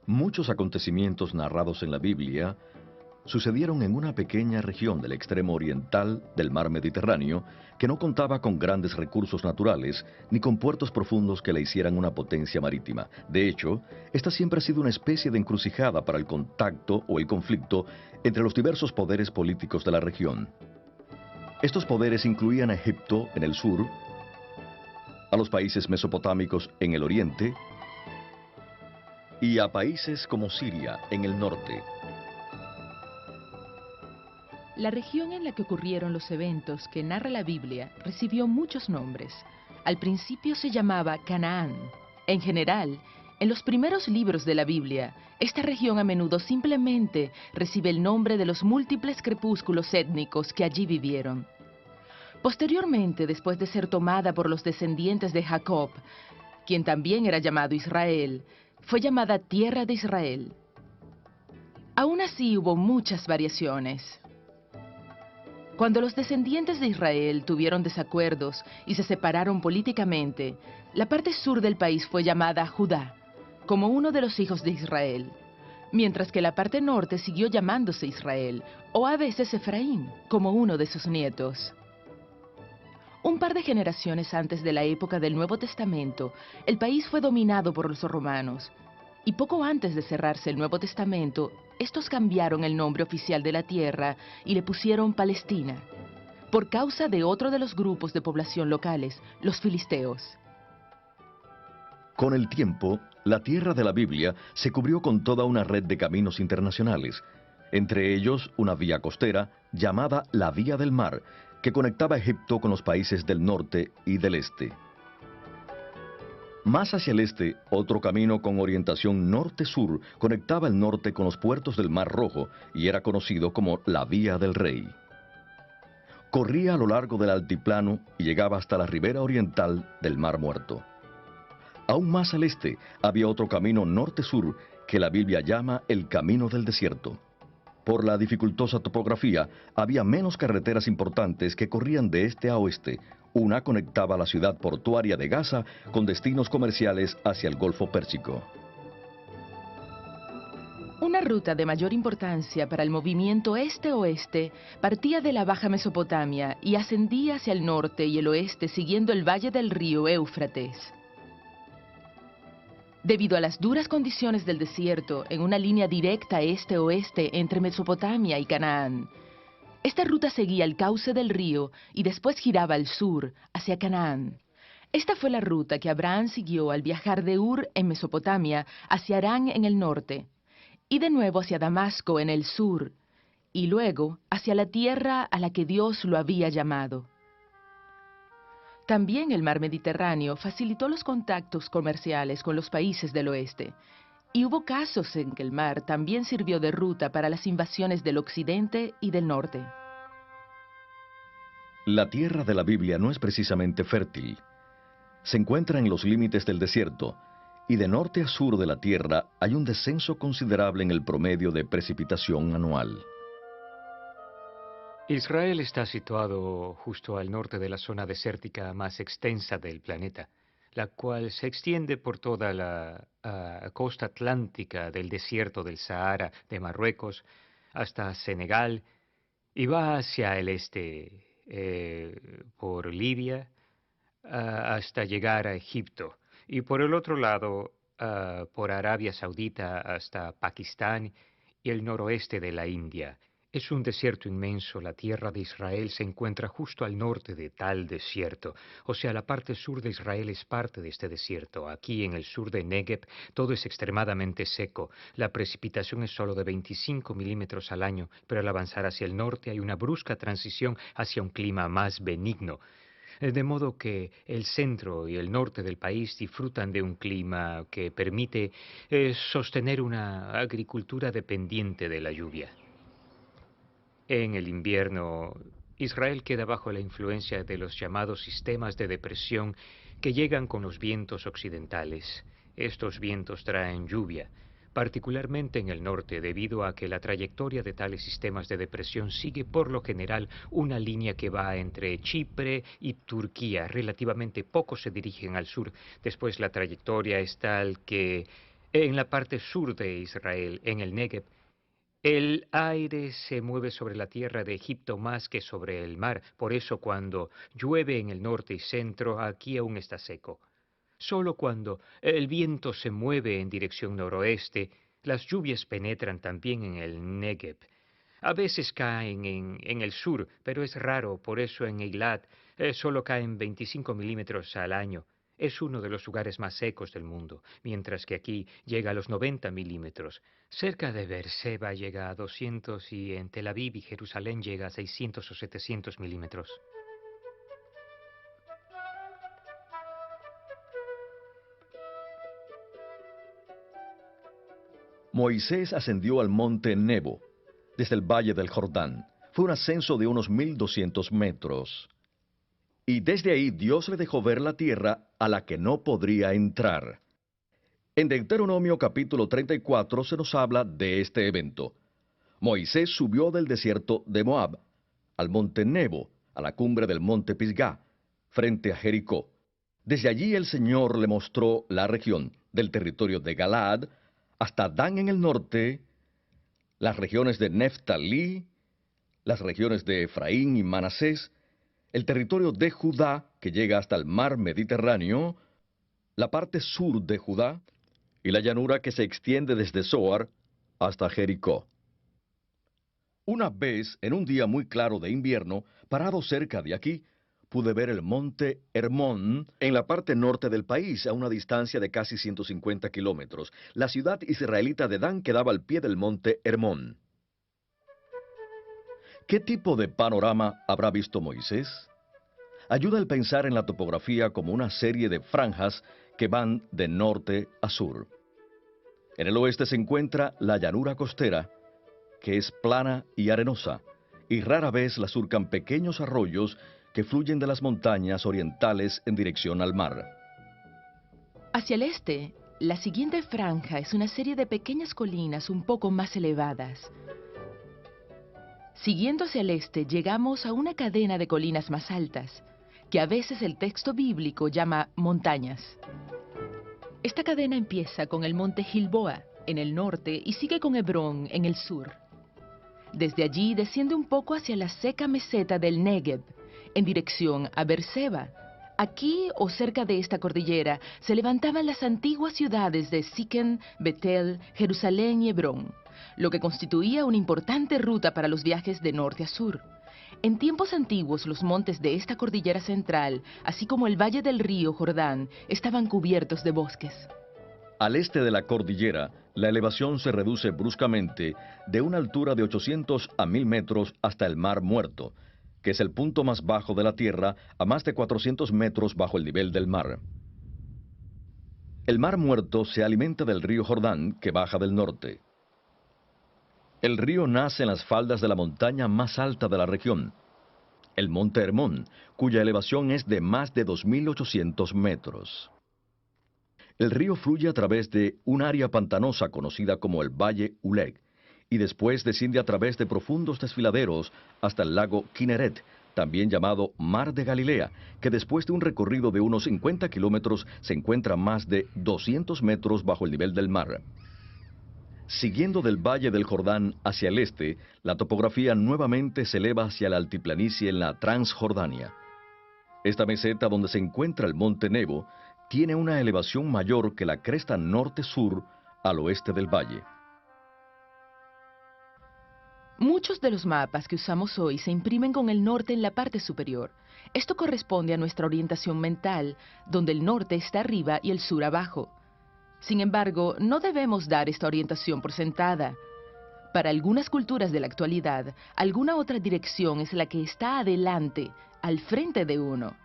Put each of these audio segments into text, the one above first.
Muchos acontecimientos narrados en la Biblia sucedieron en una pequeña región del extremo oriental del mar Mediterráneo que no contaba con grandes recursos naturales ni con puertos profundos que la hicieran una potencia marítima. De hecho, esta siempre ha sido una especie de encrucijada para el contacto o el conflicto entre los diversos poderes políticos de la región. Estos poderes incluían a Egipto en el sur, a los países mesopotámicos en el oriente y a países como Siria en el norte. La región en la que ocurrieron los eventos que narra la Biblia recibió muchos nombres. Al principio se llamaba Canaán. En general, en los primeros libros de la Biblia, esta región a menudo simplemente recibe el nombre de los múltiples crepúsculos étnicos que allí vivieron. Posteriormente, después de ser tomada por los descendientes de Jacob, quien también era llamado Israel, fue llamada Tierra de Israel. Aún así hubo muchas variaciones. Cuando los descendientes de Israel tuvieron desacuerdos y se separaron políticamente, la parte sur del país fue llamada Judá, como uno de los hijos de Israel, mientras que la parte norte siguió llamándose Israel, o a veces Efraín, como uno de sus nietos. Un par de generaciones antes de la época del Nuevo Testamento, el país fue dominado por los romanos, y poco antes de cerrarse el Nuevo Testamento, estos cambiaron el nombre oficial de la tierra y le pusieron Palestina, por causa de otro de los grupos de población locales, los filisteos. Con el tiempo, la tierra de la Biblia se cubrió con toda una red de caminos internacionales, entre ellos una vía costera llamada la Vía del Mar, que conectaba Egipto con los países del norte y del este. Más hacia el este, otro camino con orientación norte-sur conectaba el norte con los puertos del Mar Rojo y era conocido como la Vía del Rey. Corría a lo largo del altiplano y llegaba hasta la ribera oriental del Mar Muerto. Aún más al este había otro camino norte-sur que la Biblia llama el Camino del Desierto. Por la dificultosa topografía, había menos carreteras importantes que corrían de este a oeste. Una conectaba la ciudad portuaria de Gaza con destinos comerciales hacia el Golfo Pérsico. Una ruta de mayor importancia para el movimiento este-oeste partía de la Baja Mesopotamia y ascendía hacia el norte y el oeste siguiendo el valle del río Éufrates. Debido a las duras condiciones del desierto, en una línea directa este-oeste entre Mesopotamia y Canaán, esta ruta seguía el cauce del río y después giraba al sur, hacia Canaán. Esta fue la ruta que Abraham siguió al viajar de Ur en Mesopotamia hacia Harán en el norte, y de nuevo hacia Damasco en el sur, y luego hacia la tierra a la que Dios lo había llamado. También el mar Mediterráneo facilitó los contactos comerciales con los países del oeste, y hubo casos en que el mar también sirvió de ruta para las invasiones del occidente y del norte. La tierra de la Biblia no es precisamente fértil. Se encuentra en los límites del desierto, y de norte a sur de la tierra hay un descenso considerable en el promedio de precipitación anual. Israel está situado justo al norte de la zona desértica más extensa del planeta, la cual se extiende por toda la costa atlántica del desierto del Sahara de Marruecos hasta Senegal y va hacia el este por Libia hasta llegar a Egipto y por el otro lado por Arabia Saudita hasta Pakistán y el noroeste de la India. Es un desierto inmenso, la tierra de Israel se encuentra justo al norte de tal desierto, o sea, la parte sur de Israel es parte de este desierto. Aquí en el sur de Negev todo es extremadamente seco, la precipitación es solo de 25 milímetros al año, pero al avanzar hacia el norte hay una brusca transición hacia un clima más benigno. De modo que el centro y el norte del país disfrutan de un clima que permite sostener una agricultura dependiente de la lluvia. En el invierno, Israel queda bajo la influencia de los llamados sistemas de depresión que llegan con los vientos occidentales. Estos vientos traen lluvia, particularmente en el norte, debido a que la trayectoria de tales sistemas de depresión sigue por lo general una línea que va entre Chipre y Turquía. Relativamente pocos se dirigen al sur. Después la trayectoria es tal que En la parte sur de Israel, en el Negev, el aire se mueve sobre la tierra de Egipto más que sobre el mar. Por eso cuando llueve en el norte y centro, aquí aún está seco. Solo cuando el viento se mueve en dirección noroeste, las lluvias penetran también en el Negev. A veces caen en el sur, pero es raro, por eso en Eilat solo caen 25 milímetros al año. Es uno de los lugares más secos del mundo, mientras que aquí llega a los 90 milímetros. Cerca de Beerseba llega a 200 y en Tel Aviv y Jerusalén llega a 600 o 700 milímetros. Moisés ascendió al monte Nebo, desde el valle del Jordán. Fue un ascenso de unos 1,200 metros. Y desde ahí Dios le dejó ver la tierra a la que no podría entrar. En Deuteronomio capítulo 34 se nos habla de este evento. Moisés subió del desierto de Moab al monte Nebo, a la cumbre del monte Pisgá, frente a Jericó. Desde allí el Señor le mostró la región del territorio de Galaad hasta Dan en el norte, las regiones de Neftalí, las regiones de Efraín y Manasés, el territorio de Judá, que llega hasta el mar Mediterráneo, la parte sur de Judá, y la llanura que se extiende desde Zoar hasta Jericó. Una vez, en un día muy claro de invierno, parado cerca de aquí, pude ver el monte Hermón en la parte norte del país, a una distancia de casi 150 kilómetros. La ciudad israelita de Dan quedaba al pie del monte Hermón. ¿Qué tipo de panorama habrá visto Moisés? Ayuda el pensar en la topografía como una serie de franjas que van de norte a sur. En el oeste se encuentra la llanura costera, que es plana y arenosa, y rara vez la surcan pequeños arroyos que fluyen de las montañas orientales en dirección al mar. Hacia el este, la siguiente franja es una serie de pequeñas colinas un poco más elevadas. Siguiendo hacia el este, llegamos a una cadena de colinas más altas, que a veces el texto bíblico llama montañas. Esta cadena empieza con el monte Gilboa, en el norte, y sigue con Hebrón, en el sur. Desde allí desciende un poco hacia la seca meseta del Negev, en dirección a Beerseba. Aquí, o cerca de esta cordillera, se levantaban las antiguas ciudades de Siquem, Betel, Jerusalén y Hebrón, lo que constituía una importante ruta para los viajes de norte a sur. En tiempos antiguos, los montes de esta cordillera central, así como el valle del río Jordán, estaban cubiertos de bosques. Al este de la cordillera, la elevación se reduce bruscamente de una altura de 800 a 1,000 metros hasta el Mar Muerto, que es el punto más bajo de la Tierra, a más de 400 metros bajo el nivel del mar. El Mar Muerto se alimenta del río Jordán, que baja del norte. El río nace en las faldas de la montaña más alta de la región, el monte Hermón, cuya elevación es de más de 2,800 metros. El río fluye a través de un área pantanosa conocida como el Valle Uleg, y después desciende a través de profundos desfiladeros hasta el lago Kinneret, también llamado Mar de Galilea, que después de un recorrido de unos 50 kilómetros se encuentra más de 200 metros bajo el nivel del mar. Siguiendo del Valle del Jordán hacia el este, la topografía nuevamente se eleva hacia la altiplanicie en la Transjordania. Esta meseta donde se encuentra el monte Nebo tiene una elevación mayor que la cresta norte-sur al oeste del valle. Muchos de los mapas que usamos hoy se imprimen con el norte en la parte superior. Esto corresponde a nuestra orientación mental, donde el norte está arriba y el sur abajo. Sin embargo, no debemos dar esta orientación por sentada. Para algunas culturas de la actualidad, alguna otra dirección es la que está adelante, al frente de uno.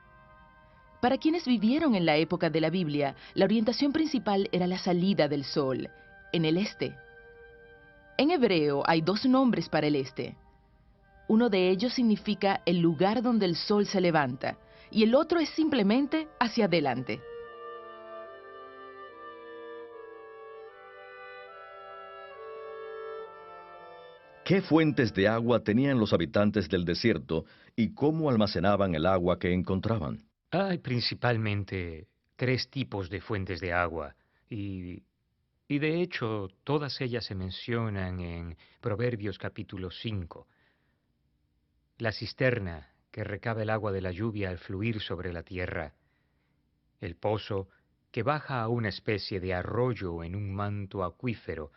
Para quienes vivieron en la época de la Biblia, la orientación principal era la salida del sol, en el este. En hebreo hay dos nombres para el este. Uno de ellos significa el lugar donde el sol se levanta, y el otro es simplemente hacia adelante. ¿Qué fuentes de agua tenían los habitantes del desierto y cómo almacenaban el agua que encontraban? Hay principalmente 3 tipos de fuentes de agua y Y de hecho, todas ellas se mencionan en Proverbios capítulo 5. La cisterna que recaba el agua de la lluvia al fluir sobre la tierra, el pozo que baja a una especie de arroyo en un manto acuífero.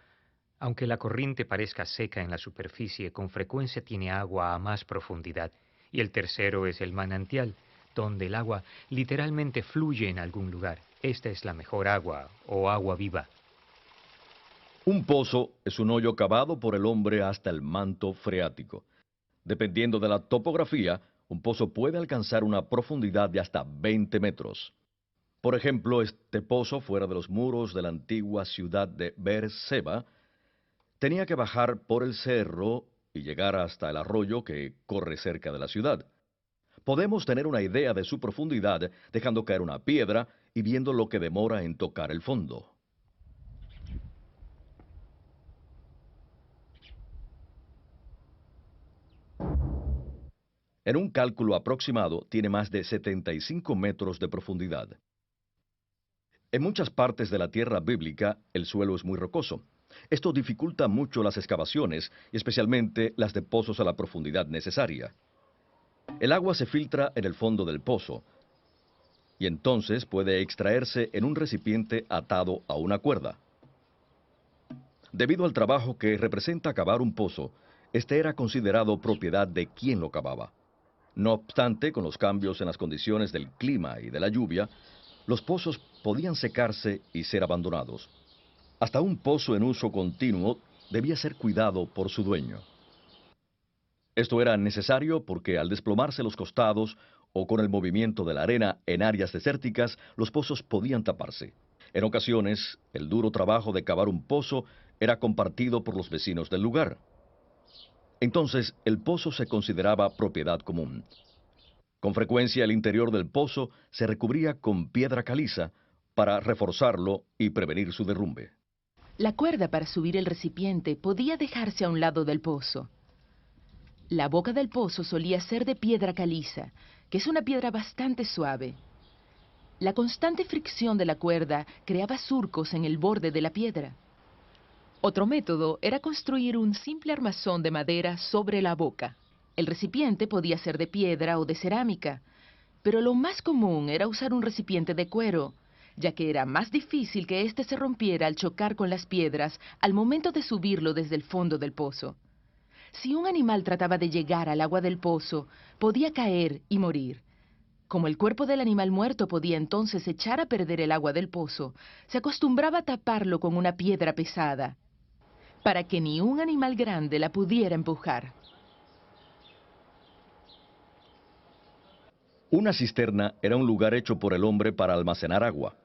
Aunque la corriente parezca seca en la superficie, con frecuencia tiene agua a más profundidad. Y el tercero es el manantial, donde el agua literalmente fluye en algún lugar. Esta es la mejor agua o agua viva. Un pozo es un hoyo cavado por el hombre hasta el manto freático. Dependiendo de la topografía, un pozo puede alcanzar una profundidad de hasta 20 metros. Por ejemplo, este pozo fuera de los muros de la antigua ciudad de Beerseba tenía que bajar por el cerro y llegar hasta el arroyo que corre cerca de la ciudad. Podemos tener una idea de su profundidad dejando caer una piedra y viendo lo que demora en tocar el fondo. En un cálculo aproximado, tiene más de 75 metros de profundidad. En muchas partes de la tierra bíblica, el suelo es muy rocoso. Esto dificulta mucho las excavaciones, y especialmente las de pozos a la profundidad necesaria. El agua se filtra en el fondo del pozo, y entonces puede extraerse en un recipiente atado a una cuerda. Debido al trabajo que representa cavar un pozo, este era considerado propiedad de quien lo cavaba. No obstante, con los cambios en las condiciones del clima y de la lluvia, los pozos podían secarse y ser abandonados. Hasta un pozo en uso continuo debía ser cuidado por su dueño. Esto era necesario porque al desplomarse los costados o con el movimiento de la arena en áreas desérticas, los pozos podían taparse. En ocasiones, el duro trabajo de cavar un pozo era compartido por los vecinos del lugar. Entonces, el pozo se consideraba propiedad común. Con frecuencia, el interior del pozo se recubría con piedra caliza para reforzarlo y prevenir su derrumbe. La cuerda para subir el recipiente podía dejarse a un lado del pozo. La boca del pozo solía ser de piedra caliza, que es una piedra bastante suave. La constante fricción de la cuerda creaba surcos en el borde de la piedra. Otro método era construir un simple armazón de madera sobre la boca. El recipiente podía ser de piedra o de cerámica, pero lo más común era usar un recipiente de cuero, ya que era más difícil que éste se rompiera al chocar con las piedras al momento de subirlo desde el fondo del pozo. Si un animal trataba de llegar al agua del pozo, podía caer y morir. Como el cuerpo del animal muerto podía entonces echar a perder el agua del pozo, se acostumbraba a taparlo con una piedra pesada, para que ni un animal grande la pudiera empujar. Una cisterna era un lugar hecho por el hombre para almacenar agua.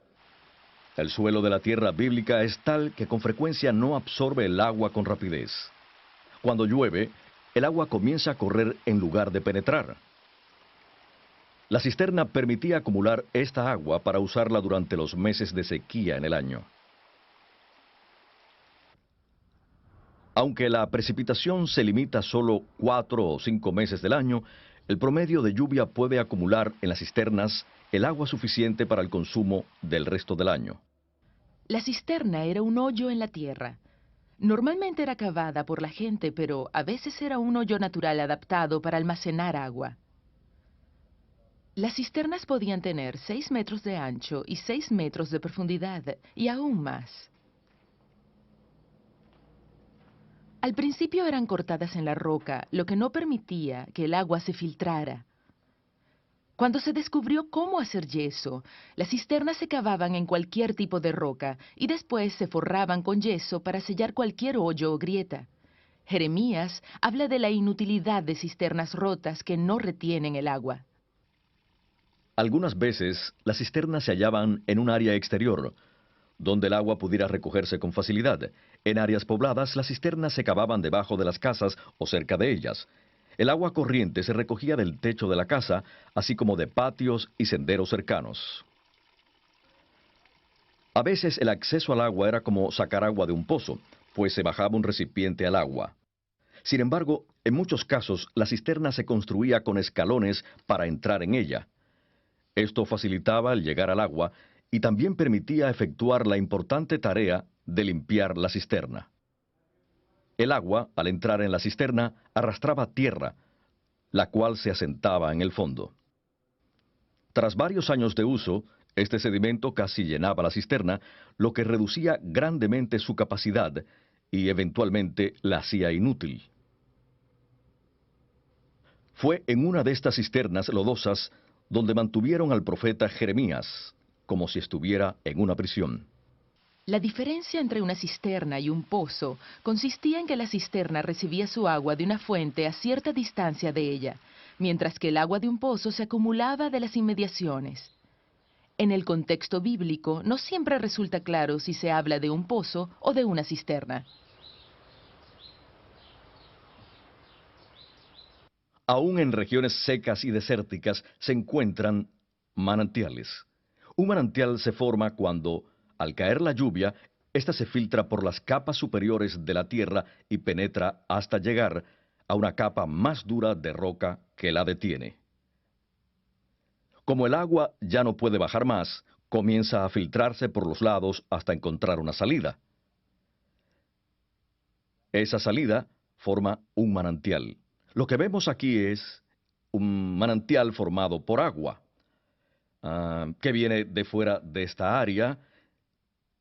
El suelo de la tierra bíblica es tal que con frecuencia no absorbe el agua con rapidez. Cuando llueve, el agua comienza a correr en lugar de penetrar. La cisterna permitía acumular esta agua para usarla durante los meses de sequía en el año. Aunque la precipitación se limita a solo 4 o 5 meses del año, el promedio de lluvia puede acumular en las cisternas el agua suficiente para el consumo del resto del año. La cisterna era un hoyo en la tierra. Normalmente era cavada por la gente, pero a veces era un hoyo natural adaptado para almacenar agua. Las cisternas podían tener 6 metros de ancho y 6 metros de profundidad, y aún más. Al principio eran cortadas en la roca, lo que no permitía que el agua se filtrara. Cuando se descubrió cómo hacer yeso, las cisternas se cavaban en cualquier tipo de roca y después se forraban con yeso para sellar cualquier hoyo o grieta. Jeremías habla de la inutilidad de cisternas rotas que no retienen el agua. Algunas veces, las cisternas se hallaban en un área exterior, donde el agua pudiera recogerse con facilidad. En áreas pobladas, las cisternas se cavaban debajo de las casas o cerca de ellas. El agua corriente se recogía del techo de la casa, así como de patios y senderos cercanos. A veces el acceso al agua era como sacar agua de un pozo, pues se bajaba un recipiente al agua. Sin embargo, en muchos casos, la cisterna se construía con escalones para entrar en ella. Esto facilitaba el llegar al agua y también permitía efectuar la importante tarea de limpiar la cisterna. El agua, al entrar en la cisterna, arrastraba tierra, la cual se asentaba en el fondo. Tras varios años de uso, este sedimento casi llenaba la cisterna, lo que reducía grandemente su capacidad y eventualmente la hacía inútil. Fue en una de estas cisternas lodosas donde mantuvieron al profeta Jeremías, como si estuviera en una prisión. La diferencia entre una cisterna y un pozo consistía en que la cisterna recibía su agua de una fuente a cierta distancia de ella, mientras que el agua de un pozo se acumulaba de las inmediaciones. En el contexto bíblico no siempre resulta claro si se habla de un pozo o de una cisterna. Aún en regiones secas y desérticas se encuentran manantiales. Un manantial se forma cuando, al caer la lluvia, ésta se filtra por las capas superiores de la tierra y penetra hasta llegar a una capa más dura de roca que la detiene. Como el agua ya no puede bajar más, comienza a filtrarse por los lados hasta encontrar una salida. Esa salida forma un manantial. Lo que vemos aquí es un manantial formado por agua, que viene de fuera de esta área,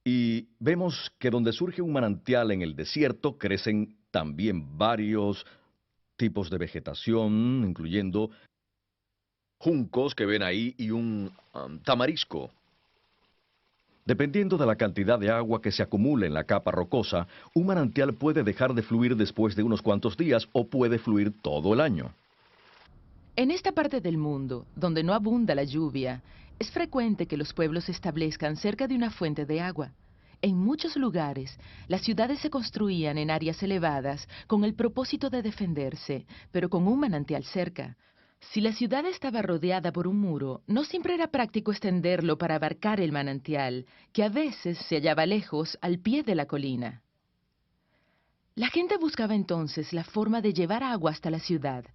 y vemos que donde surge un manantial en el desierto crecen también varios tipos de vegetación, incluyendo juncos que ven ahí y un tamarisco. Dependiendo de la cantidad de agua que se acumule en la capa rocosa, un manantial puede dejar de fluir después de unos cuantos días o puede fluir todo el año. En esta parte del mundo, donde no abunda la lluvia, es frecuente que los pueblos se establezcan cerca de una fuente de agua. En muchos lugares, las ciudades se construían en áreas elevadas con el propósito de defenderse, pero con un manantial cerca. Si la ciudad estaba rodeada por un muro, no siempre era práctico extenderlo para abarcar el manantial, que a veces se hallaba lejos, al pie de la colina. La gente buscaba entonces la forma de llevar agua hasta la ciudad.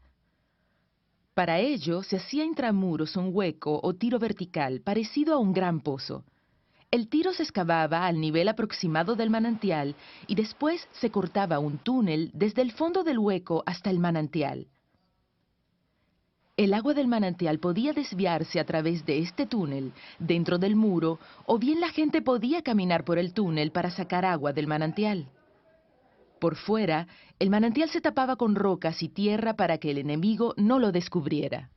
Para ello, se hacía intramuros un hueco o tiro vertical parecido a un gran pozo. El tiro se excavaba al nivel aproximado del manantial y después se cortaba un túnel desde el fondo del hueco hasta el manantial. El agua del manantial podía desviarse a través de este túnel, dentro del muro, o bien la gente podía caminar por el túnel para sacar agua del manantial. Por fuera, el manantial se tapaba con rocas y tierra para que el enemigo no lo descubriera.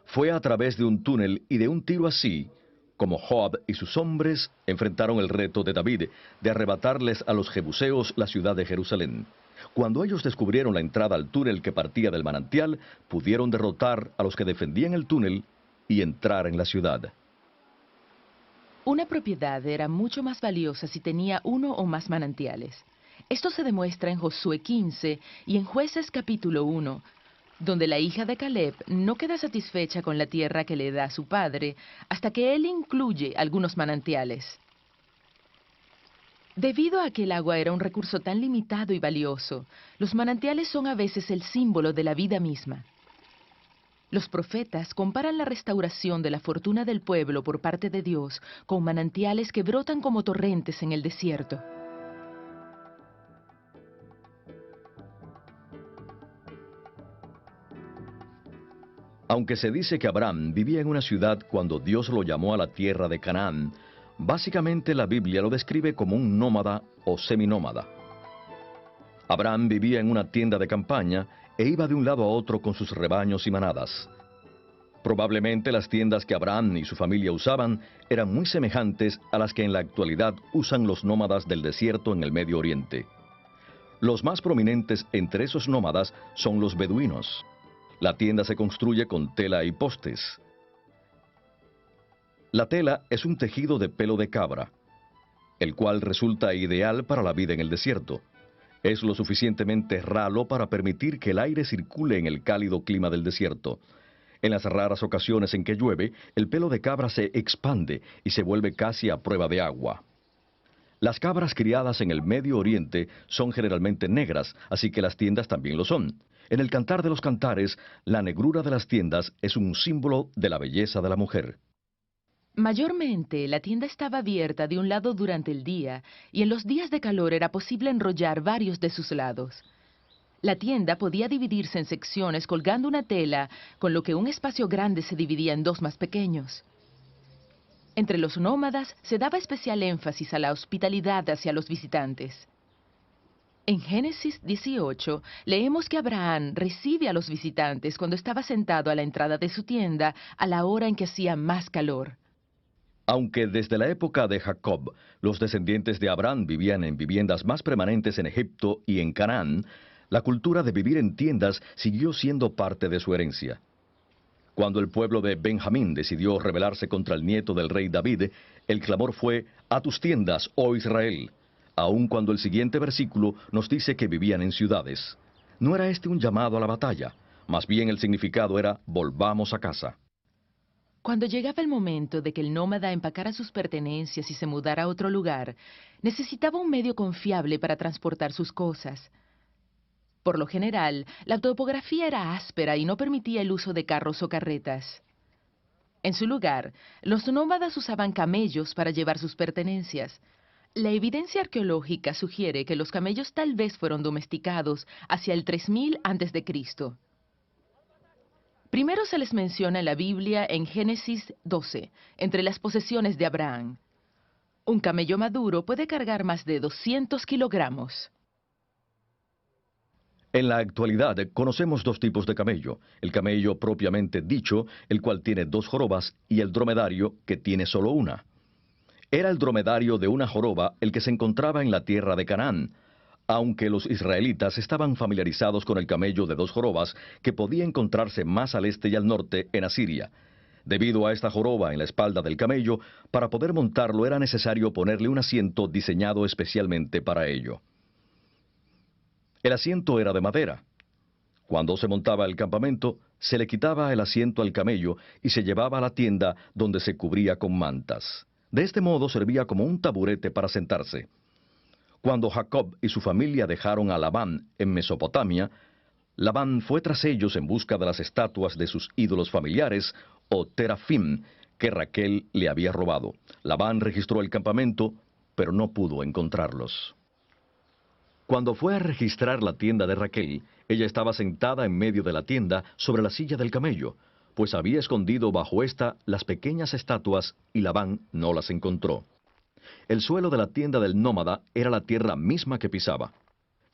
Fue a través de un túnel y de un tiro así, como Joab y sus hombres enfrentaron el reto de David de arrebatarles a los jebuseos la ciudad de Jerusalén. Cuando ellos descubrieron la entrada al túnel que partía del manantial, pudieron derrotar a los que defendían el túnel y entrar en la ciudad. Una propiedad era mucho más valiosa si tenía uno o más manantiales. Esto se demuestra en Josué 15 y en Jueces capítulo 1, donde la hija de Caleb no queda satisfecha con la tierra que le da a su padre hasta que él incluye algunos manantiales. Debido a que el agua era un recurso tan limitado y valioso, los manantiales son a veces el símbolo de la vida misma. Los profetas comparan la restauración de la fortuna del pueblo por parte de Dios con manantiales que brotan como torrentes en el desierto. Aunque se dice que Abraham vivía en una ciudad cuando Dios lo llamó a la tierra de Canaán, básicamente la Biblia lo describe como un nómada o seminómada. Abraham vivía en una tienda de campaña e iba de un lado a otro con sus rebaños y manadas. Probablemente las tiendas que Abraham y su familia usaban eran muy semejantes a las que en la actualidad usan los nómadas del desierto en el Medio Oriente. Los más prominentes entre esos nómadas son los beduinos. La tienda se construye con tela y postes. La tela es un tejido de pelo de cabra, el cual resulta ideal para la vida en el desierto. Es lo suficientemente ralo para permitir que el aire circule en el cálido clima del desierto. En las raras ocasiones en que llueve, el pelo de cabra se expande y se vuelve casi a prueba de agua. Las cabras criadas en el Medio Oriente son generalmente negras, así que las tiendas también lo son. En el Cantar de los Cantares, la negrura de las tiendas es un símbolo de la belleza de la mujer. Mayormente, la tienda estaba abierta de un lado durante el día y en los días de calor era posible enrollar varios de sus lados. La tienda podía dividirse en secciones colgando una tela, con lo que un espacio grande se dividía en dos más pequeños. Entre los nómadas se daba especial énfasis a la hospitalidad hacia los visitantes. En Génesis 18 leemos que Abraham recibe a los visitantes cuando estaba sentado a la entrada de su tienda a la hora en que hacía más calor. Aunque desde la época de Jacob los descendientes de Abraham vivían en viviendas más permanentes en Egipto y en Canaán, la cultura de vivir en tiendas siguió siendo parte de su herencia. Cuando el pueblo de Benjamín decidió rebelarse contra el nieto del rey David, el clamor fue: «A tus tiendas, oh Israel», aun cuando el siguiente versículo nos dice que vivían en ciudades. No era este un llamado a la batalla, más bien el significado era: «volvamos a casa». Cuando llegaba el momento de que el nómada empacara sus pertenencias y se mudara a otro lugar, necesitaba un medio confiable para transportar sus cosas. Por lo general, la topografía era áspera y no permitía el uso de carros o carretas. En su lugar, los nómadas usaban camellos para llevar sus pertenencias. La evidencia arqueológica sugiere que los camellos tal vez fueron domesticados hacia el 3000 a.C. Primero se les menciona en la Biblia en Génesis 12, entre las posesiones de Abraham. Un camello maduro puede cargar más de 200 kilogramos. En la actualidad conocemos dos tipos de camello: el camello propiamente dicho, el cual tiene dos jorobas, y el dromedario, que tiene solo una. Era el dromedario de una joroba el que se encontraba en la tierra de Canaán, aunque los israelitas estaban familiarizados con el camello de dos jorobas, que podía encontrarse más al este y al norte en Asiria. Debido a esta joroba en la espalda del camello, para poder montarlo era necesario ponerle un asiento diseñado especialmente para ello. El asiento era de madera. Cuando se montaba el campamento, se le quitaba el asiento al camello y se llevaba a la tienda, donde se cubría con mantas. De este modo servía como un taburete para sentarse. Cuando Jacob y su familia dejaron a Labán en Mesopotamia, Labán fue tras ellos en busca de las estatuas de sus ídolos familiares, o terafim, que Raquel le había robado. Labán registró el campamento, pero no pudo encontrarlos. Cuando fue a registrar la tienda de Raquel, ella estaba sentada en medio de la tienda sobre la silla del camello, pues había escondido bajo esta las pequeñas estatuas y Labán no las encontró. El suelo de la tienda del nómada era la tierra misma que pisaba.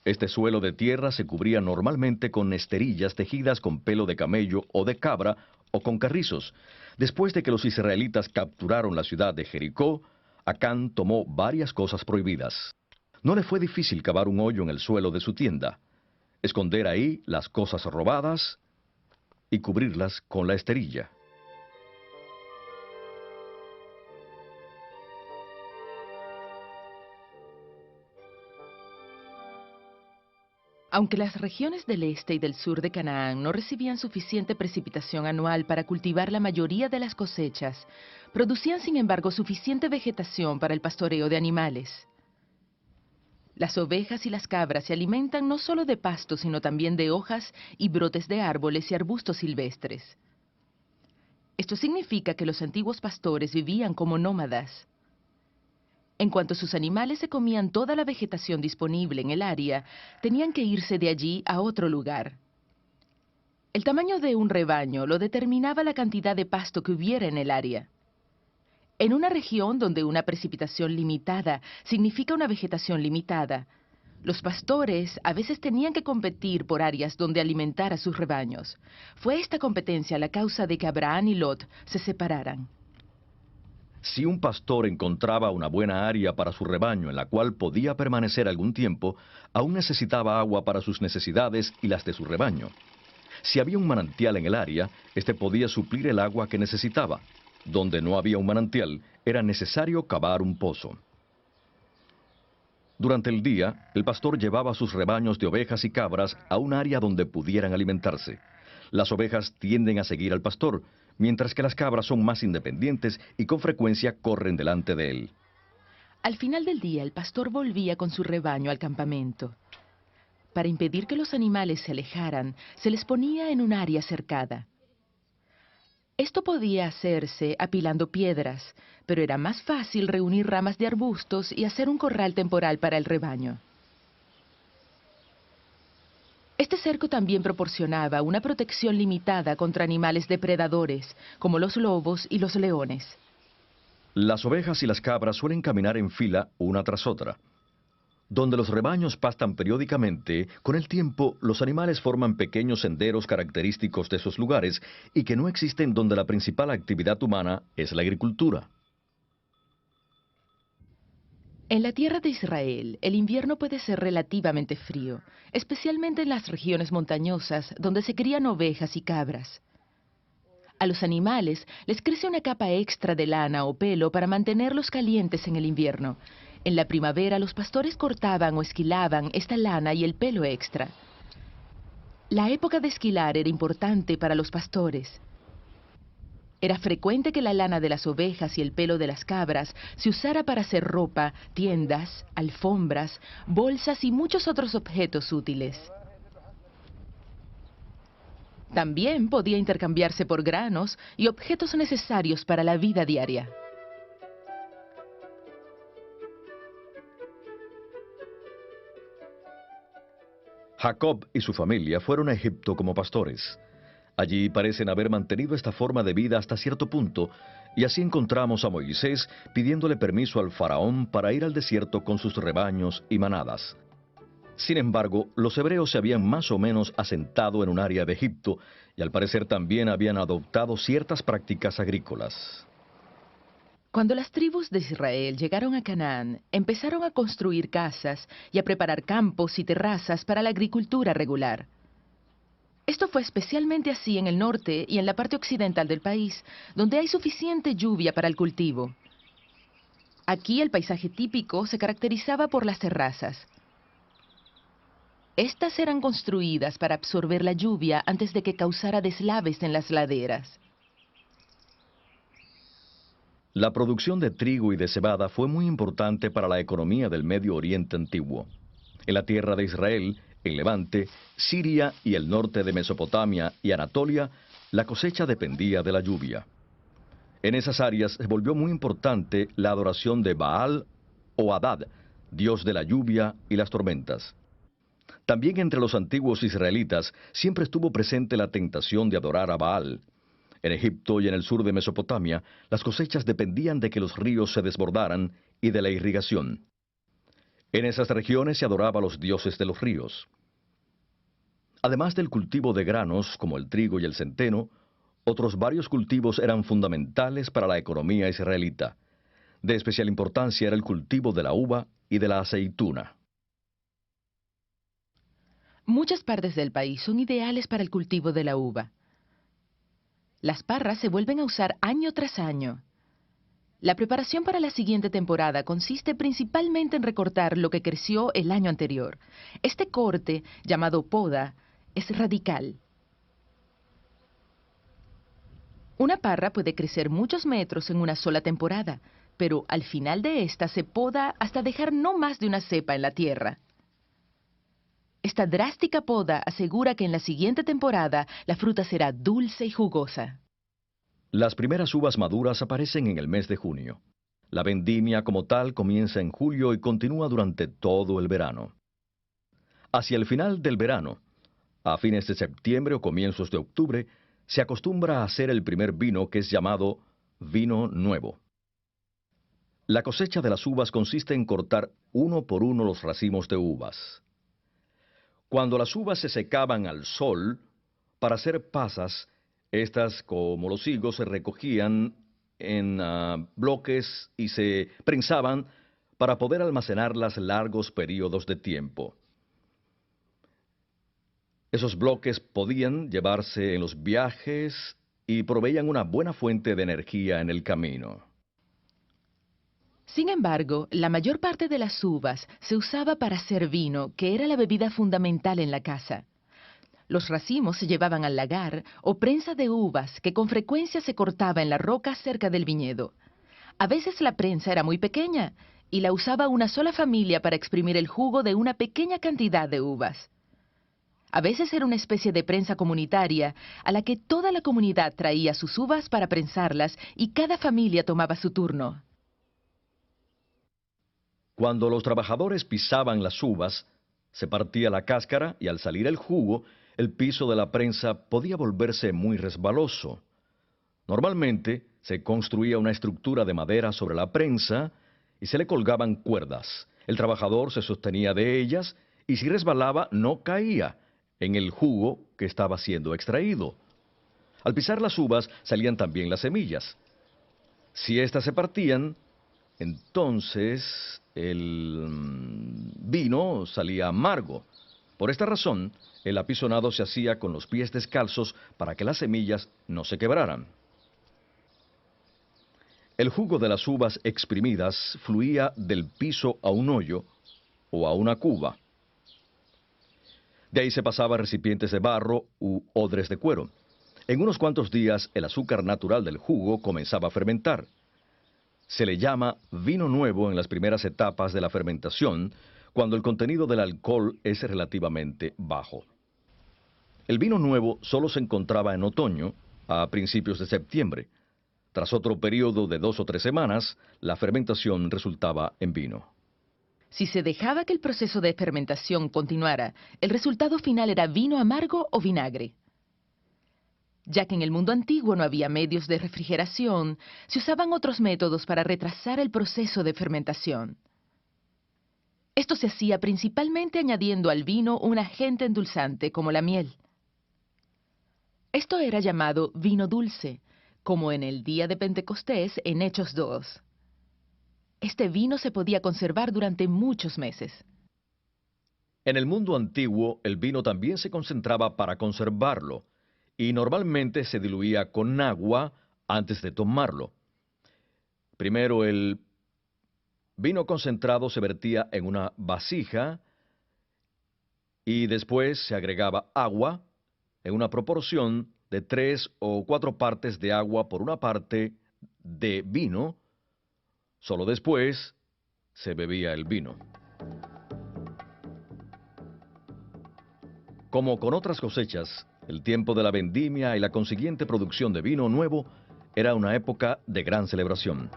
Este suelo de tierra se cubría normalmente con esterillas tejidas con pelo de camello o de cabra o con carrizos. Después de que los israelitas capturaron la ciudad de Jericó, Acán tomó varias cosas prohibidas. No le fue difícil cavar un hoyo en el suelo de su tienda, esconder ahí las cosas robadas y cubrirlas con la esterilla. Aunque las regiones del este y del sur de Canaán no recibían suficiente precipitación anual para cultivar la mayoría de las cosechas, producían sin embargo suficiente vegetación para el pastoreo de animales. Las ovejas y las cabras se alimentan no solo de pasto, sino también de hojas y brotes de árboles y arbustos silvestres. Esto significa que los antiguos pastores vivían como nómadas. En cuanto sus animales se comían toda la vegetación disponible en el área, tenían que irse de allí a otro lugar. El tamaño de un rebaño lo determinaba la cantidad de pasto que hubiera en el área. En una región donde una precipitación limitada significa una vegetación limitada, los pastores a veces tenían que competir por áreas donde alimentar a sus rebaños. Fue esta competencia la causa de que Abraham y Lot se separaran. Si un pastor encontraba una buena área para su rebaño en la cual podía permanecer algún tiempo, aún necesitaba agua para sus necesidades y las de su rebaño. Si había un manantial en el área, este podía suplir el agua que necesitaba. Donde no había un manantial, era necesario cavar un pozo. Durante el día, el pastor llevaba sus rebaños de ovejas y cabras a un área donde pudieran alimentarse. Las ovejas tienden a seguir al pastor, mientras que las cabras son más independientes y con frecuencia corren delante de él. Al final del día, el pastor volvía con su rebaño al campamento. Para impedir que los animales se alejaran, se les ponía en un área cercada. Esto podía hacerse apilando piedras, pero era más fácil reunir ramas de arbustos y hacer un corral temporal para el rebaño. Este cerco también proporcionaba una protección limitada contra animales depredadores, como los lobos y los leones. Las ovejas y las cabras suelen caminar en fila una tras otra. Donde los rebaños pastan periódicamente, con el tiempo los animales forman pequeños senderos característicos de esos lugares y que no existen donde la principal actividad humana es la agricultura. En la tierra de Israel, el invierno puede ser relativamente frío, especialmente en las regiones montañosas donde se crían ovejas y cabras. A los animales les crece una capa extra de lana o pelo para mantenerlos calientes en el invierno. En la primavera los pastores cortaban o esquilaban esta lana y el pelo extra. La época de esquilar era importante para los pastores. Era frecuente que la lana de las ovejas y el pelo de las cabras se usara para hacer ropa, tiendas, alfombras, bolsas y muchos otros objetos útiles. También podía intercambiarse por granos y objetos necesarios para la vida diaria. Jacob y su familia fueron a Egipto como pastores. Allí parecen haber mantenido esta forma de vida hasta cierto punto, y así encontramos a Moisés pidiéndole permiso al faraón para ir al desierto con sus rebaños y manadas. Sin embargo, los hebreos se habían más o menos asentado en un área de Egipto, y al parecer también habían adoptado ciertas prácticas agrícolas. Cuando las tribus de Israel llegaron a Canaán, empezaron a construir casas y a preparar campos y terrazas para la agricultura regular. Esto fue especialmente así en el norte y en la parte occidental del país, donde hay suficiente lluvia para el cultivo. Aquí el paisaje típico se caracterizaba por las terrazas. Estas eran construidas para absorber la lluvia antes de que causara deslaves en las laderas. La producción de trigo y de cebada fue muy importante para la economía del Medio Oriente antiguo. En la tierra de Israel, en Levante, Siria y el norte de Mesopotamia y Anatolia, la cosecha dependía de la lluvia. En esas áreas se volvió muy importante la adoración de Baal o Hadad, dios de la lluvia y las tormentas. También entre los antiguos israelitas siempre estuvo presente la tentación de adorar a Baal. En Egipto y en el sur de Mesopotamia, las cosechas dependían de que los ríos se desbordaran y de la irrigación. En esas regiones se adoraba a los dioses de los ríos. Además del cultivo de granos, como el trigo y el centeno, otros varios cultivos eran fundamentales para la economía israelita. De especial importancia era el cultivo de la uva y de la aceituna. Muchas partes del país son ideales para el cultivo de la uva. Las parras se vuelven a usar año tras año. La preparación para la siguiente temporada consiste principalmente en recortar lo que creció el año anterior. Este corte, llamado poda, es radical. Una parra puede crecer muchos metros en una sola temporada, pero al final de esta se poda hasta dejar no más de una cepa en la tierra. Esta drástica poda asegura que en la siguiente temporada la fruta será dulce y jugosa. Las primeras uvas maduras aparecen en el mes de junio. La vendimia como tal comienza en julio y continúa durante todo el verano. Hacia el final del verano, a fines de septiembre o comienzos de octubre, se acostumbra a hacer el primer vino que es llamado vino nuevo. La cosecha de las uvas consiste en cortar uno por uno los racimos de uvas. Cuando las uvas se secaban al sol, para hacer pasas, estas, como los higos, se recogían en bloques y se prensaban para poder almacenarlas largos periodos de tiempo. Esos bloques podían llevarse en los viajes y proveían una buena fuente de energía en el camino. Sin embargo, la mayor parte de las uvas se usaba para hacer vino, que era la bebida fundamental en la casa. Los racimos se llevaban al lagar o prensa de uvas que con frecuencia se cortaba en la roca cerca del viñedo. A veces la prensa era muy pequeña y la usaba una sola familia para exprimir el jugo de una pequeña cantidad de uvas. A veces era una especie de prensa comunitaria a la que toda la comunidad traía sus uvas para prensarlas y cada familia tomaba su turno. Cuando los trabajadores pisaban las uvas, se partía la cáscara y al salir el jugo, el piso de la prensa podía volverse muy resbaloso. Normalmente se construía una estructura de madera sobre la prensa y se le colgaban cuerdas. El trabajador se sostenía de ellas y si resbalaba no caía en el jugo que estaba siendo extraído. Al pisar las uvas salían también las semillas. Si éstas se partían, entonces el vino salía amargo. Por esta razón, el apisonado se hacía con los pies descalzos para que las semillas no se quebraran. El jugo de las uvas exprimidas fluía del piso a un hoyo o a una cuba. De ahí se pasaba a recipientes de barro u odres de cuero. En unos cuantos días, el azúcar natural del jugo comenzaba a fermentar. Se le llama vino nuevo en las primeras etapas de la fermentación, cuando el contenido del alcohol es relativamente bajo. El vino nuevo solo se encontraba en otoño, a principios de septiembre. Tras otro periodo de 2 o 3 semanas, la fermentación resultaba en vino. Si se dejaba que el proceso de fermentación continuara, el resultado final era vino amargo o vinagre. Ya que en el mundo antiguo no había medios de refrigeración, se usaban otros métodos para retrasar el proceso de fermentación. Esto se hacía principalmente añadiendo al vino un agente endulzante como la miel. Esto era llamado vino dulce, como en el día de Pentecostés en Hechos 2. Este vino se podía conservar durante muchos meses. En el mundo antiguo, el vino también se concentraba para conservarlo, y normalmente se diluía con agua antes de tomarlo. Primero el vino concentrado se vertía en una vasija y después se agregaba agua en una proporción de 3 o 4 partes de agua por una parte de vino. Solo después se bebía el vino. Como con otras cosechas, el tiempo de la vendimia y la consiguiente producción de vino nuevo era una época de gran celebración.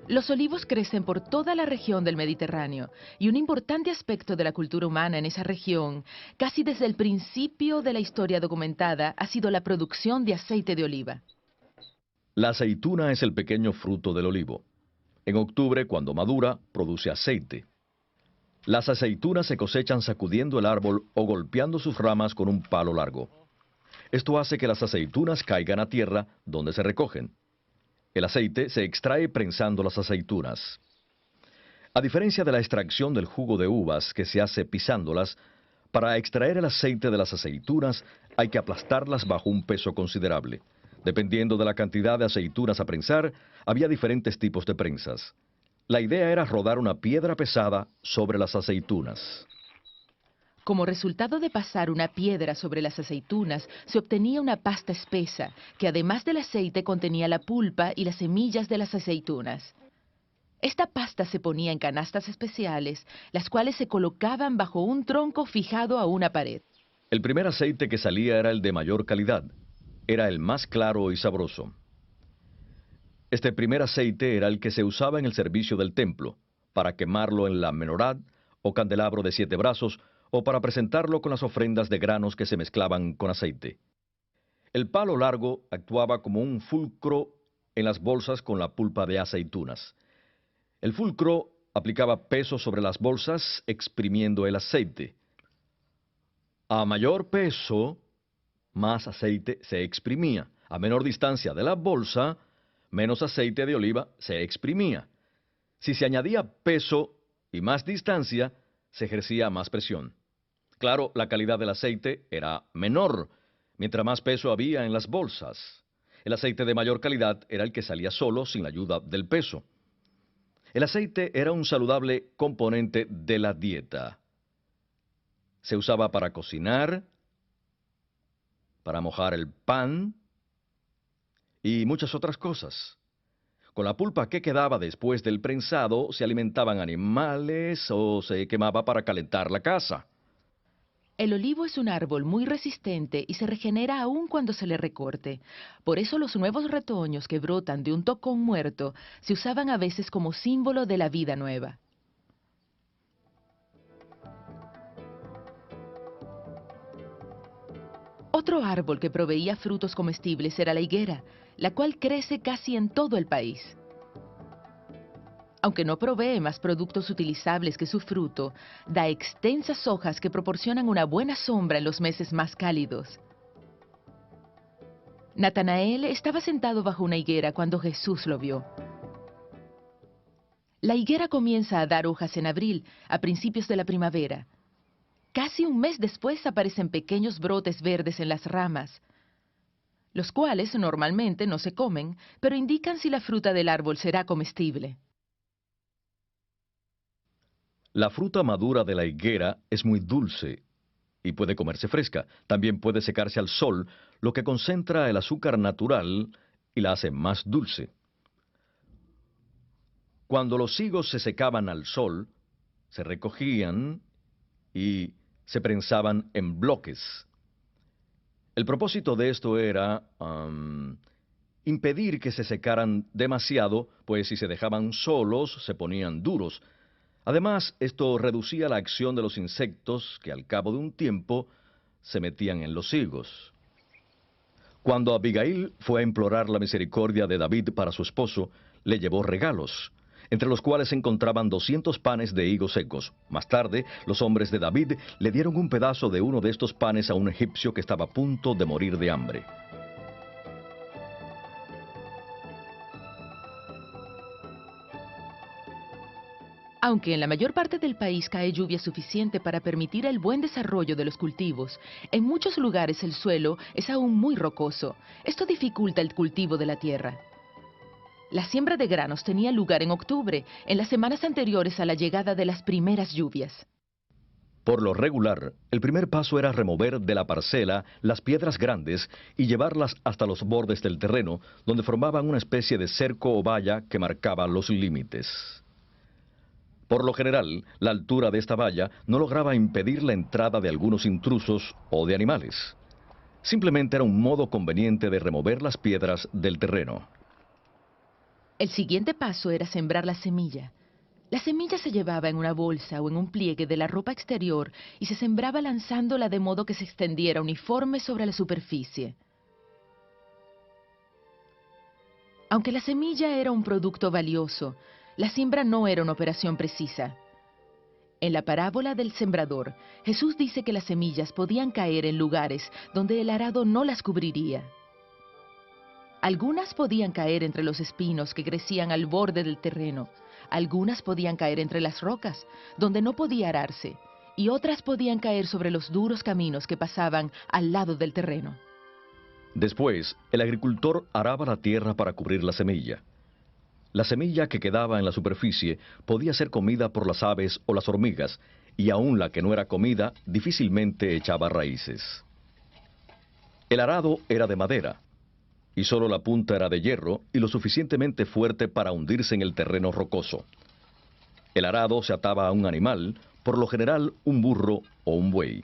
Los olivos crecen por toda la región del Mediterráneo y un importante aspecto de la cultura humana en esa región, casi desde el principio de la historia documentada, ha sido la producción de aceite de oliva. La aceituna es el pequeño fruto del olivo. En octubre, cuando madura, produce aceite. Las aceitunas se cosechan sacudiendo el árbol o golpeando sus ramas con un palo largo. Esto hace que las aceitunas caigan a tierra donde se recogen. El aceite se extrae prensando las aceitunas. A diferencia de la extracción del jugo de uvas que se hace pisándolas, para extraer el aceite de las aceitunas hay que aplastarlas bajo un peso considerable. Dependiendo de la cantidad de aceitunas a prensar, había diferentes tipos de prensas. La idea era rodar una piedra pesada sobre las aceitunas. Como resultado de pasar una piedra sobre las aceitunas, se obtenía una pasta espesa, que además del aceite contenía la pulpa y las semillas de las aceitunas. Esta pasta se ponía en canastas especiales, las cuales se colocaban bajo un tronco fijado a una pared. El primer aceite que salía era el de mayor calidad. Era el más claro y sabroso. Este primer aceite era el que se usaba en el servicio del templo, para quemarlo en la menorá o candelabro de 7 brazos, o para presentarlo con las ofrendas de granos que se mezclaban con aceite. El palo largo actuaba como un fulcro en las bolsas con la pulpa de aceitunas. El fulcro aplicaba peso sobre las bolsas exprimiendo el aceite. A mayor peso, más aceite se exprimía. A menor distancia de la bolsa, menos aceite de oliva se exprimía. Si se añadía peso y más distancia, se ejercía más presión. Claro, la calidad del aceite era menor, mientras más peso había en las bolsas. El aceite de mayor calidad era el que salía solo sin la ayuda del peso. El aceite era un saludable componente de la dieta. Se usaba para cocinar, para mojar el pan y muchas otras cosas. Con la pulpa que quedaba después del prensado se alimentaban animales o se quemaba para calentar la casa. El olivo es un árbol muy resistente y se regenera aún cuando se le recorte. Por eso los nuevos retoños que brotan de un tocón muerto se usaban a veces como símbolo de la vida nueva. Otro árbol que proveía frutos comestibles era la higuera, la cual crece casi en todo el país. Aunque no provee más productos utilizables que su fruto, da extensas hojas que proporcionan una buena sombra en los meses más cálidos. Natanael estaba sentado bajo una higuera cuando Jesús lo vio. La higuera comienza a dar hojas en abril, a principios de la primavera. Casi un mes después aparecen pequeños brotes verdes en las ramas, los cuales normalmente no se comen, pero indican si la fruta del árbol será comestible. La fruta madura de la higuera es muy dulce y puede comerse fresca. También puede secarse al sol, lo que concentra el azúcar natural y la hace más dulce. Cuando los higos se secaban al sol, se recogían y se prensaban en bloques. El propósito de esto era impedir que se secaran demasiado, pues si se dejaban solos se ponían duros. Además, esto reducía la acción de los insectos que al cabo de un tiempo se metían en los higos. Cuando Abigail fue a implorar la misericordia de David para su esposo, le llevó regalos, entre los cuales se encontraban 200 panes de higos secos. Más tarde, los hombres de David le dieron un pedazo de uno de estos panes a un egipcio que estaba a punto de morir de hambre. Aunque en la mayor parte del país cae lluvia suficiente para permitir el buen desarrollo de los cultivos, en muchos lugares el suelo es aún muy rocoso. Esto dificulta el cultivo de la tierra. La siembra de granos tenía lugar en octubre, en las semanas anteriores a la llegada de las primeras lluvias. Por lo regular, el primer paso era remover de la parcela las piedras grandes y llevarlas hasta los bordes del terreno, donde formaban una especie de cerco o valla que marcaba los límites. Por lo general, la altura de esta valla no lograba impedir la entrada de algunos intrusos o de animales. Simplemente era un modo conveniente de remover las piedras del terreno. El siguiente paso era sembrar la semilla. La semilla se llevaba en una bolsa o en un pliegue de la ropa exterior y se sembraba lanzándola de modo que se extendiera uniforme sobre la superficie. Aunque la semilla era un producto valioso, la siembra no era una operación precisa. En la parábola del sembrador, Jesús dice que las semillas podían caer en lugares donde el arado no las cubriría. Algunas podían caer entre los espinos que crecían al borde del terreno, algunas podían caer entre las rocas, donde no podía ararse, y otras podían caer sobre los duros caminos que pasaban al lado del terreno. Después, el agricultor araba la tierra para cubrir la semilla. La semilla que quedaba en la superficie podía ser comida por las aves o las hormigas, y aún la que no era comida difícilmente echaba raíces. El arado era de madera, y solo la punta era de hierro y lo suficientemente fuerte para hundirse en el terreno rocoso. El arado se ataba a un animal, por lo general un burro o un buey.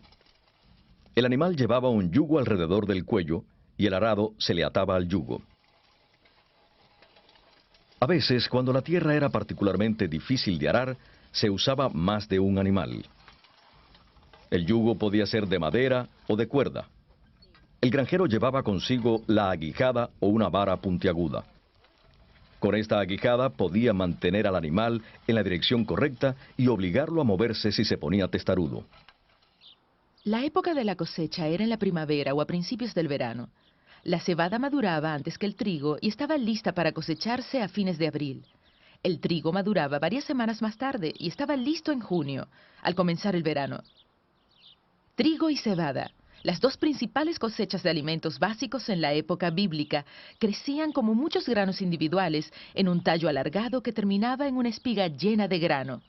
El animal llevaba un yugo alrededor del cuello y el arado se le ataba al yugo. A veces, cuando la tierra era particularmente difícil de arar, se usaba más de un animal. El yugo podía ser de madera o de cuerda. El granjero llevaba consigo la aguijada o una vara puntiaguda. Con esta aguijada podía mantener al animal en la dirección correcta y obligarlo a moverse si se ponía testarudo. La época de la cosecha era en la primavera o a principios del verano. La cebada maduraba antes que el trigo y estaba lista para cosecharse a fines de abril. El trigo maduraba varias semanas más tarde y estaba listo en junio, al comenzar el verano. Trigo y cebada, las dos principales cosechas de alimentos básicos en la época bíblica, crecían como muchos granos individuales en un tallo alargado que terminaba en una espiga llena de grano.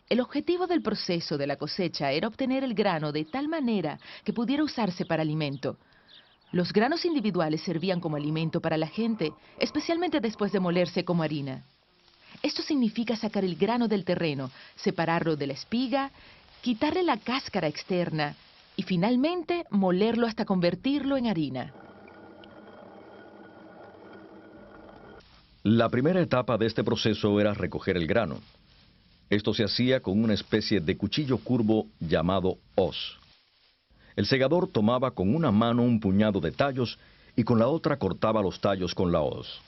El objetivo del proceso de la cosecha era obtener el grano de tal manera que pudiera usarse para alimento. Los granos individuales servían como alimento para la gente, especialmente después de molerse como harina. Esto significa sacar el grano del terreno, separarlo de la espiga, quitarle la cáscara externa y finalmente molerlo hasta convertirlo en harina. La primera etapa de este proceso era recoger el grano. Esto se hacía con una especie de cuchillo curvo llamado hoz. El segador tomaba con una mano un puñado de tallos y con la otra cortaba los tallos con la hoz.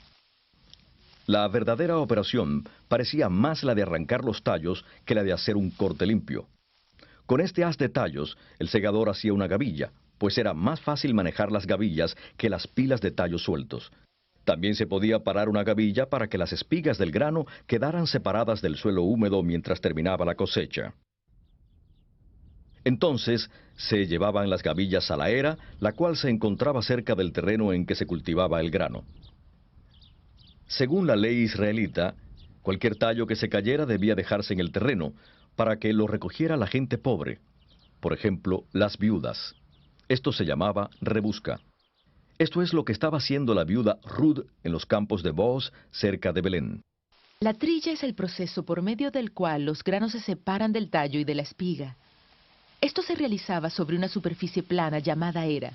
La verdadera operación parecía más la de arrancar los tallos que la de hacer un corte limpio. Con este haz de tallos, el segador hacía una gavilla, pues era más fácil manejar las gavillas que las pilas de tallos sueltos. También se podía parar una gavilla para que las espigas del grano quedaran separadas del suelo húmedo mientras terminaba la cosecha. Entonces se llevaban las gavillas a la era, la cual se encontraba cerca del terreno en que se cultivaba el grano. Según la ley israelita, cualquier tallo que se cayera debía dejarse en el terreno para que lo recogiera la gente pobre, por ejemplo, las viudas. Esto se llamaba rebusca. Esto es lo que estaba haciendo la viuda Ruth en los campos de Booz, cerca de Belén. La trilla es el proceso por medio del cual los granos se separan del tallo y de la espiga. Esto se realizaba sobre una superficie plana llamada era.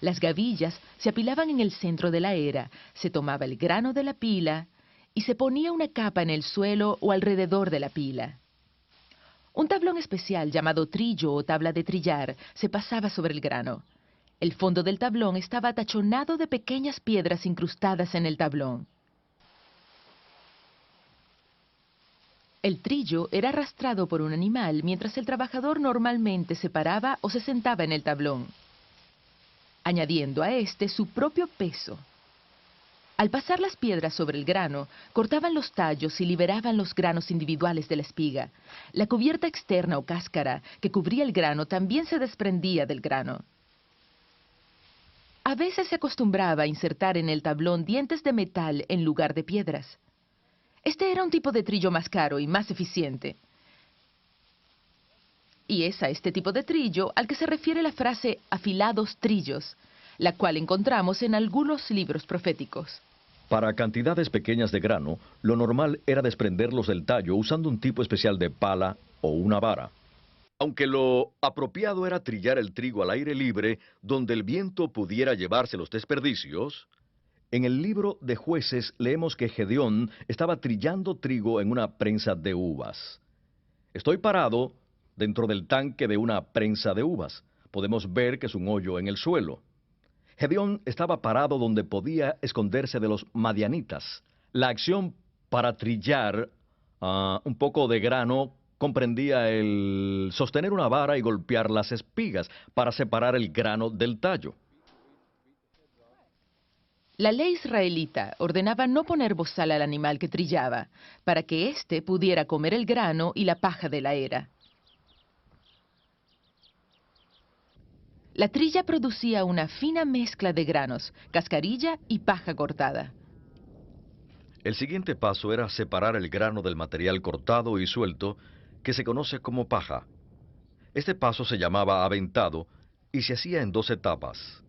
Las gavillas se apilaban en el centro de la era, se tomaba el grano de la pila y se ponía una capa en el suelo o alrededor de la pila. Un tablón especial llamado trillo o tabla de trillar se pasaba sobre el grano. El fondo del tablón estaba tachonado de pequeñas piedras incrustadas en el tablón. El trillo era arrastrado por un animal mientras el trabajador normalmente se paraba o se sentaba en el tablón, añadiendo a este su propio peso. Al pasar las piedras sobre el grano, cortaban los tallos y liberaban los granos individuales de la espiga. La cubierta externa o cáscara que cubría el grano también se desprendía del grano. A veces se acostumbraba a insertar en el tablón dientes de metal en lugar de piedras. Este era un tipo de trillo más caro y más eficiente. Y es a este tipo de trillo al que se refiere la frase afilados trillos, la cual encontramos en algunos libros proféticos. Para cantidades pequeñas de grano, lo normal era desprenderlos del tallo usando un tipo especial de pala o una vara. Aunque lo apropiado era trillar el trigo al aire libre, donde el viento pudiera llevarse los desperdicios, en el libro de Jueces leemos que Gedeón estaba trillando trigo en una prensa de uvas. Estoy parado dentro del tanque de una prensa de uvas. Podemos ver que es un hoyo en el suelo. Gedeón estaba parado donde podía esconderse de los madianitas. La acción para trillar un poco de grano comprendía el sostener una vara y golpear las espigas para separar el grano del tallo. La ley israelita ordenaba no poner bozal al animal que trillaba, para que éste pudiera comer el grano y la paja de la era. La trilla producía una fina mezcla de granos, cascarilla y paja cortada. El siguiente paso era separar el grano del material cortado y suelto, que se conoce como paja. Este paso se llamaba aventado y se hacía en dos etapas.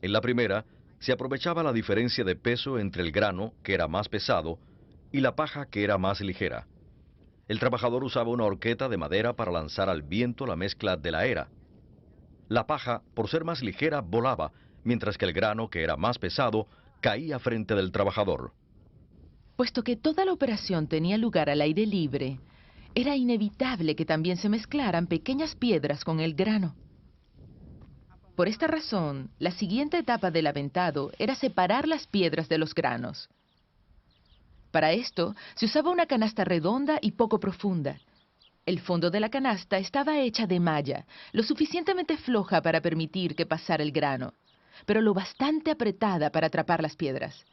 En la primera, se aprovechaba la diferencia de peso entre el grano, que era más pesado, y la paja, que era más ligera. El trabajador usaba una horqueta de madera para lanzar al viento la mezcla de la era. La paja, por ser más ligera, volaba, mientras que el grano, que era más pesado, caía frente del trabajador. Puesto que toda la operación tenía lugar al aire libre, era inevitable que también se mezclaran pequeñas piedras con el grano. Por esta razón, la siguiente etapa del aventado era separar las piedras de los granos. Para esto, se usaba una canasta redonda y poco profunda. El fondo de la canasta estaba hecha de malla, lo suficientemente floja para permitir que pasara el grano, pero lo bastante apretada para atrapar las piedras.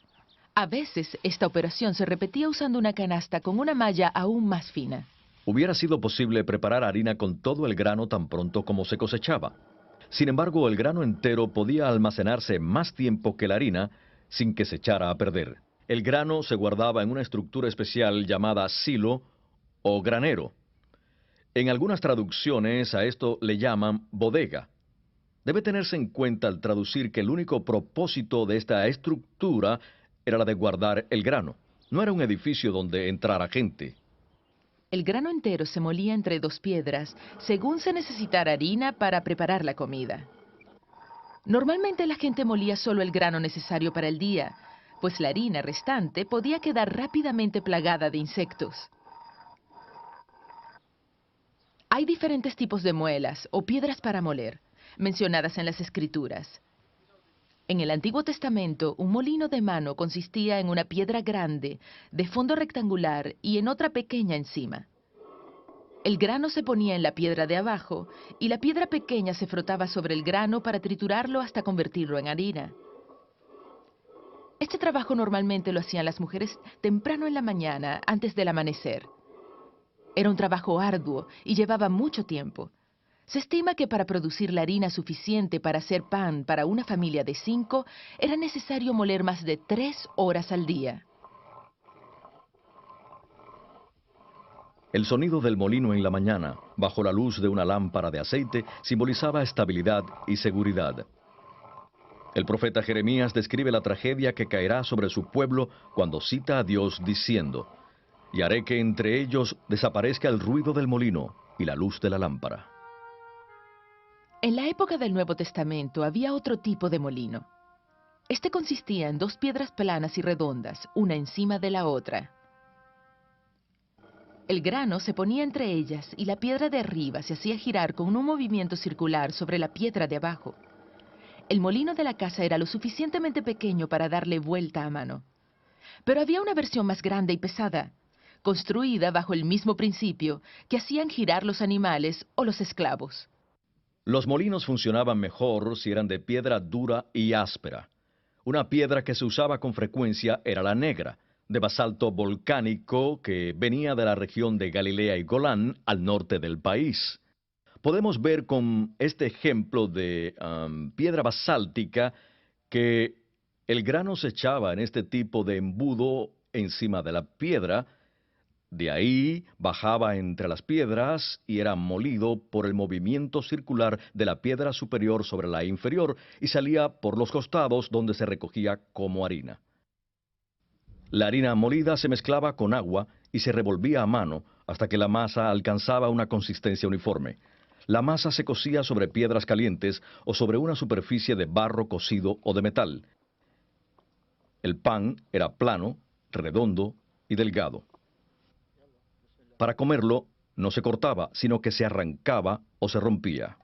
A veces, esta operación se repetía usando una canasta con una malla aún más fina. Hubiera sido posible preparar harina con todo el grano tan pronto como se cosechaba. Sin embargo, el grano entero podía almacenarse más tiempo que la harina sin que se echara a perder. El grano se guardaba en una estructura especial llamada silo o granero. En algunas traducciones a esto le llaman bodega. Debe tenerse en cuenta al traducir que el único propósito de esta estructura era la de guardar el grano. No era un edificio donde entrara gente. El grano entero se molía entre dos piedras según se necesitara harina para preparar la comida. Normalmente la gente molía solo el grano necesario para el día, pues la harina restante podía quedar rápidamente plagada de insectos. Hay diferentes tipos de muelas o piedras para moler, mencionadas en las Escrituras. En el Antiguo Testamento, un molino de mano consistía en una piedra grande, de fondo rectangular y en otra pequeña encima. El grano se ponía en la piedra de abajo y la piedra pequeña se frotaba sobre el grano para triturarlo hasta convertirlo en harina. Este trabajo normalmente lo hacían las mujeres temprano en la mañana, antes del amanecer. Era un trabajo arduo y llevaba mucho tiempo. Se estima que para producir la harina suficiente para hacer pan para una familia de 5, era necesario moler más de 3 horas al día. El sonido del molino en la mañana, bajo la luz de una lámpara de aceite, simbolizaba estabilidad y seguridad. El profeta Jeremías describe la tragedia que caerá sobre su pueblo cuando cita a Dios diciendo: «Y haré que entre ellos desaparezca el ruido del molino y la luz de la lámpara». En la época del Nuevo Testamento había otro tipo de molino. Este consistía en 2 piedras planas y redondas, una encima de la otra. El grano se ponía entre ellas y la piedra de arriba se hacía girar con un movimiento circular sobre la piedra de abajo. El molino de la casa era lo suficientemente pequeño para darle vuelta a mano. Pero había una versión más grande y pesada, construida bajo el mismo principio, que hacían girar los animales o los esclavos. Los molinos funcionaban mejor si eran de piedra dura y áspera. Una piedra que se usaba con frecuencia era la negra, de basalto volcánico que venía de la región de Galilea y Golán, al norte del país. Podemos ver con este ejemplo de piedra basáltica que el grano se echaba en este tipo de embudo encima de la piedra. De ahí bajaba entre las piedras y era molido por el movimiento circular de la piedra superior sobre la inferior y salía por los costados donde se recogía como harina. La harina molida se mezclaba con agua y se revolvía a mano hasta que la masa alcanzaba una consistencia uniforme. La masa se cocía sobre piedras calientes o sobre una superficie de barro cocido o de metal. El pan era plano, redondo y delgado. Para comerlo, no se cortaba, sino que se arrancaba o se rompía.